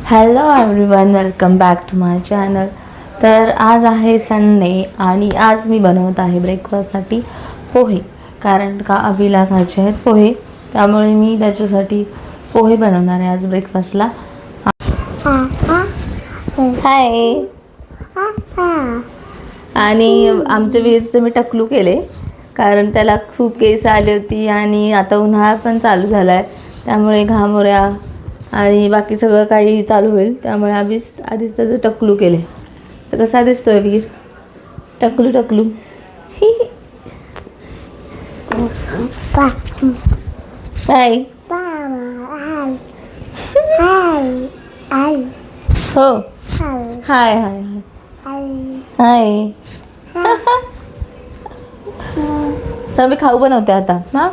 Hello everyone, welcome back to my channel. तर आज आहे संडे आणि आज मी बनवत आहे ब्रेकफास्टसाठी पोहे. कारण का अभिला खायचे आहेत पोहे, त्यामुळे मी त्याच्यासाठी पोहे बनवणार आहे आज ब्रेकफास्टला. हाय. आणि आमच्या वीरचं मी टकलू केले कारण त्याला खूप केस आली होती आणि आता उन्हाळा पण चालू झाला आहे, त्यामुळे घामोऱ्या आणि बाकी सगळं काही चालू होईल, त्यामुळे आधीच त्याचं टकलू केले. तर कसा दिसतोय वीर? टकलू टकलू. बाय. हो. हाय हाय हाय. तर मी खाऊ बनवते आता. हां,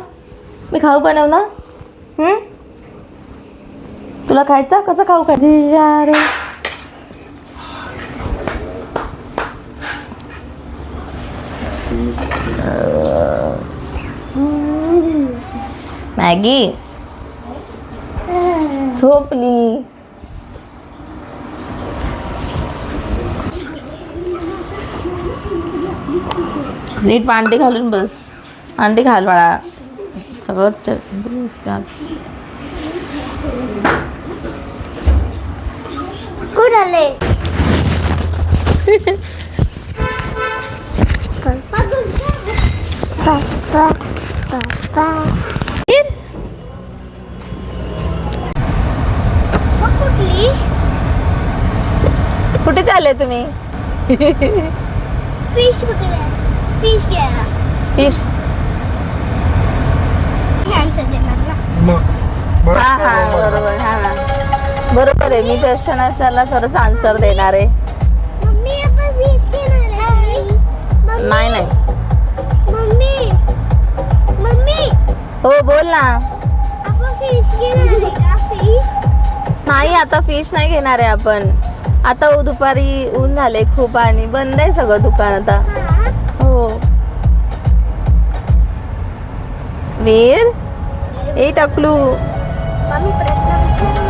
मी खाऊ बनव ना. तुला खायचा? कसं खाऊ का रे? मॅगी झोपली. नीट अंडी घालून बस. अंडी घाल बाळा. सगळं कुठले कुठे चालले तुम्ही? फिश पकडायला. फिश घ्यायला. फिश. आन्सर देणार ना. हा हा बरोबर. हा बरोबर आहे. मी दर्शनाला खरंच आन्सर देणार आहे. मम्मी आपण फिश घेणार आहे. नाही नाही. मम्मी मम्मी हो बोल ना. आपण फिश घेणार आहे का? फिश नाही, आता फिश नाही घेणार आहे आपण. आता दुपारी ऊन झाले खूप आणि बंद आहे सगळं दुकान आता. हो. वीर ए टकलू. मम्मी प्रश्न विचार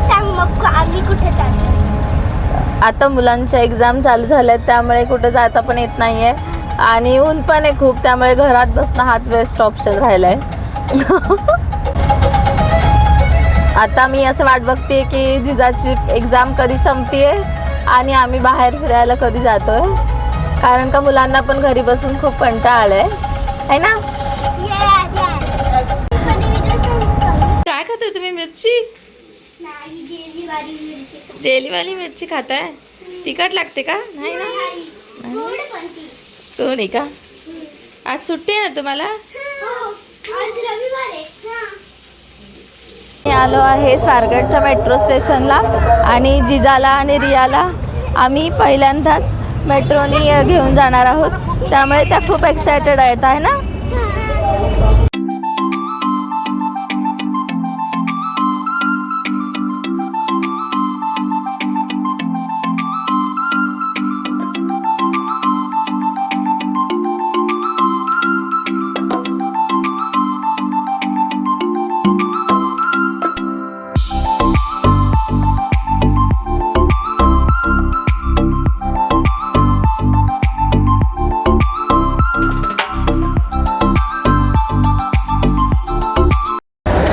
सांग मग आम्ही कुठे जाणार? आता मुलांच्या एक्झाम चालू झाल्यात, त्यामुळे कुठे जाता पण येत नाहीये आणि ऊन पण आहे खूप, त्यामुळे घरात बसणं हाच बेस्ट ऑप्शन राहिलाय. आता मी असं वाट बघते की जिजाची एक्झाम कधी संपतीये आणि आम्ही बाहेर फिरायला कधी जातोय, कारण का मुलांना पण घरी बसून खूप कंटाळा आलाय है ना. काय खाताय तुम्ही? मिरची? जेलीवाली मिरची खाताय? तिखट लागते का? नाही ना. तो नाही का? आज सुट्टी आहे ना तुम्हाला? मी आलो आहे स्वारगेटच्या मेट्रो स्टेशनला आणि जिजाला आणि रियाला आम्ही पहिल्यांदाच मेट्रोनी घेऊन जाणार आहोत, त्यामुळे त्या खूप एक्सायटेड आहेत आहे ना.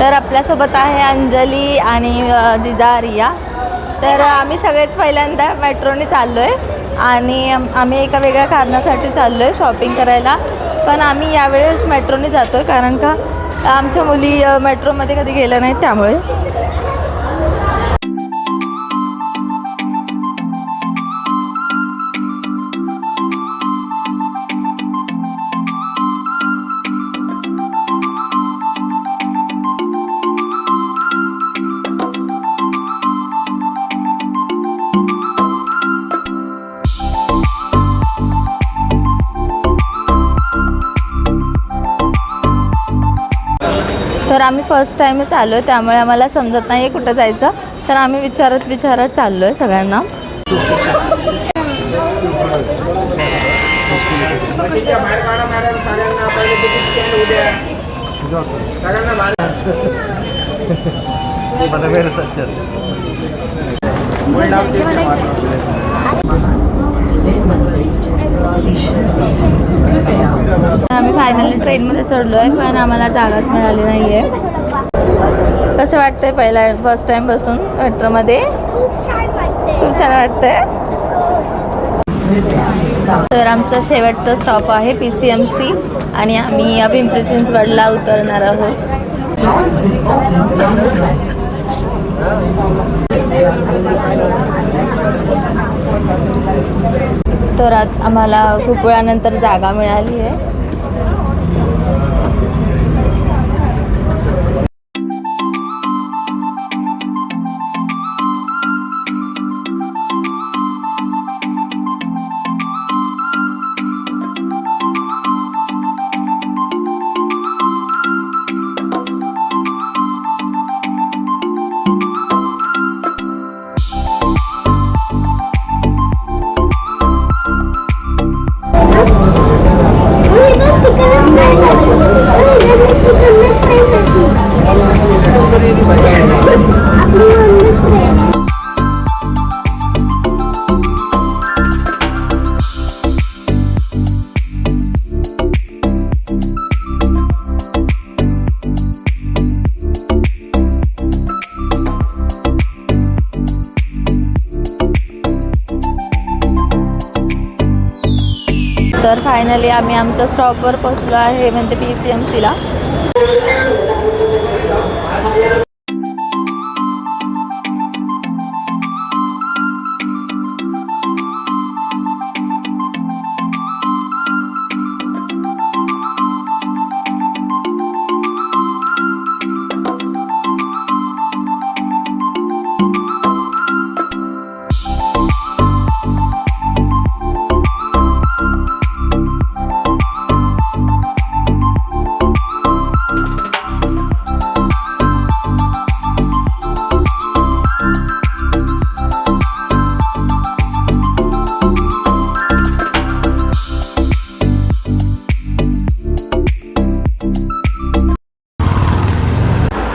तर आपल्यासोबत आहे अंजली आणि जिजा रिया. तर आम्ही सगळेच पहिल्यांदा मेट्रोने चाललो आहे आणि आम्ही एका वेगळ्या कारणासाठी चाललो आहे शॉपिंग करायला, पण आम्ही यावेळेस मेट्रोने जातो आहे कारण का आमच्या मुली मेट्रोमध्ये कधी गेल्या नाहीत, त्यामुळे. तर आम्ही फर्स्ट टाईमच आलो आहे, त्यामुळे आम्हाला समजत नाही आहे कुठं जायचं, तर आम्ही विचारत चाललो आहे सगळ्यांना. आम्ही फायनली ट्रेनमध्ये चढलो आहे, पण आम्हाला जागाच मिळाली नाही आहे. कसं वाटतंय पहिला फर्स्ट टाइम बसून मेट्रोमध्ये? खूप छान वाटते. खूप छान वाटतंय. तर आमचा शेवटचा स्टॉप आहे PCMC आणि आम्ही पिंपरी चिंचवडला उतरणार आहोत. तर आज आम्हाला खूप वेळानंतर जागा मिळाली आहे. तर फायनली आम्ही आमच्या स्टॉपवर पोहोचलो आहे, म्हणजे PCMCला.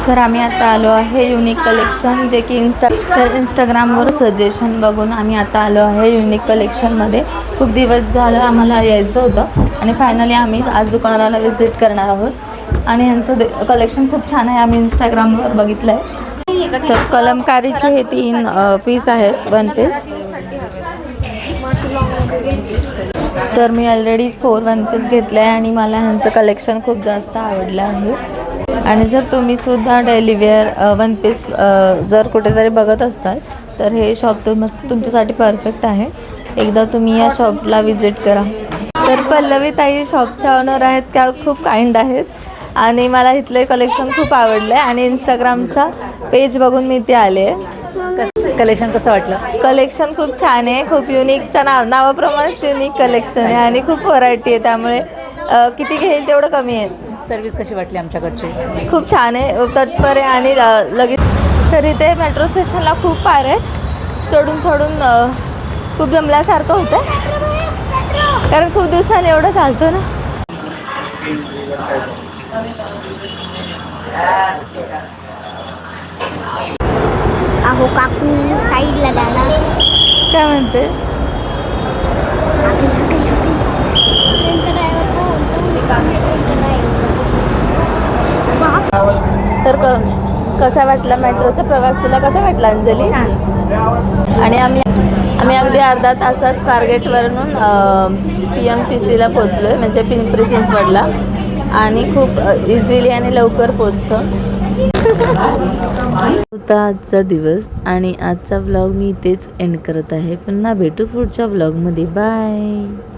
तर आम्ही आता आलो आहे युनिक कलेक्शन, जे की इंस्टाग्रामवर सजेशन बघून आम्ही आता आलो आहे युनिक कलेक्शनमध्ये. खूप दिवस झालं आम्हाला यायचं होतं आणि फायनली आम्ही आज दुकानाला विजिट करणार आहोत. आणि यांचं कलेक्शन खूप छान आहे, आम्ही इंस्टाग्रामवर बघितलं आहे. तर कलमकारीचे हे 3 पीस आहेत, 1 पीस. तर मी ऑलरेडी 4 1 पीस घेतले आहे आणि मला ह्यांचं कलेक्शन खूप जास्त आवडलं आहे. आणि जर तुम्ही सुद्धा डेली वेअर 1 पीस जर कुठेतरी बघत असताल तर हे शॉप तुमच्यासाठी परफेक्ट आहे. एकदा तुम्ही या शॉपला विजिट करा. तर पल्लवी ताई शॉपच्या ओनर आहेत, त्या खूप काइंड आहेत आणि मला इथले कलेक्शन खूप आवडले आणि इंस्टाग्रामचा पेज बघून मी इथे आले. कलेक्शन कसं वाटलं? कलेक्शन खूप छान आहे, खूप युनिकच्या नावाप्रमाणेच युनिक कलेक्शन आहे आणि खूप व्हरायटी आहे, त्यामुळे किती घेईल तेवढं कमी आहे. सर्विस कशी वाटली आमच्याकडची? खूप छान आहे, तत्पर आहे आणि लगेच. तर इथे मेट्रो स्टेशनला खूप पार आहेत, चढून खूप जमल्यासारखं होतं, कारण खूप दिवसांनी एवढं चालतो ना. अहो काकू साईडला द्या. काय म्हणते? तर कसा वाटला मेट्रोचा प्रवास? तुला कसा वाटला अंजली? आणि आम्ही अगदी अर्धा तासात स्वारगेटवरून PMPCला पोचलो आहे, म्हणजे पिंपरी चिंचवडला, आणि खूप इझिली आणि लवकर पोचतो. होता आजचा दिवस आणि आजचा व्लॉग मी इथेच एंड करत आहे. पुन्हा भेटू पुढच्या व्लॉगमध्ये. बाय.